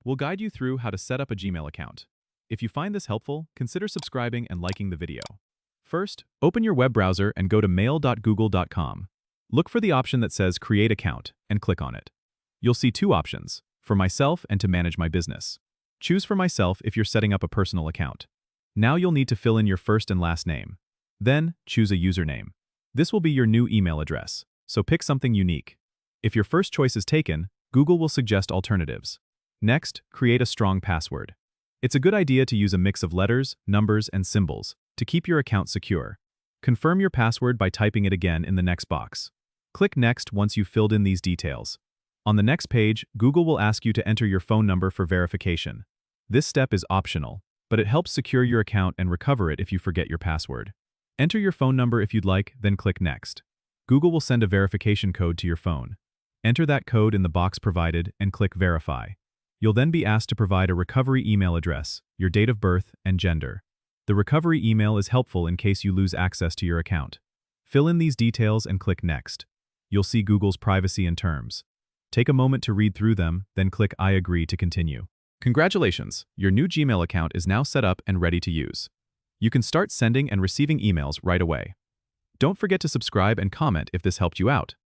We'll guide you through how to set up a Gmail account. If you find this helpful, consider subscribing and liking the video. First, open your web browser and go to mail.google.com. Look for the option that says Create Account and click on it. You'll see two options, for myself and to manage my business. Choose for myself if you're setting up a personal account. Now you'll need to fill in your first and last name. Then, choose a username. This will be your new email address, so pick something unique. If your first choice is taken, Google will suggest alternatives. Next, create a strong password. It's a good idea to use a mix of letters, numbers, and symbols to keep your account secure. Confirm your password by typing it again in the next box. Click Next once you've filled in these details. On the next page, Google will ask you to enter your phone number for verification. This step is optional, but it helps secure your account and recover it if you forget your password. Enter your phone number if you'd like, then click Next. Google will send a verification code to your phone. Enter that code in the box provided and click Verify. You'll then be asked to provide a recovery email address, your date of birth, and gender. The recovery email is helpful in case you lose access to your account. Fill in these details and click Next. You'll see Google's privacy and terms. Take a moment to read through them, then click I agree to continue. Congratulations! Your new Gmail account is now set up and ready to use. You can start sending and receiving emails right away. Don't forget to subscribe and comment if this helped you out.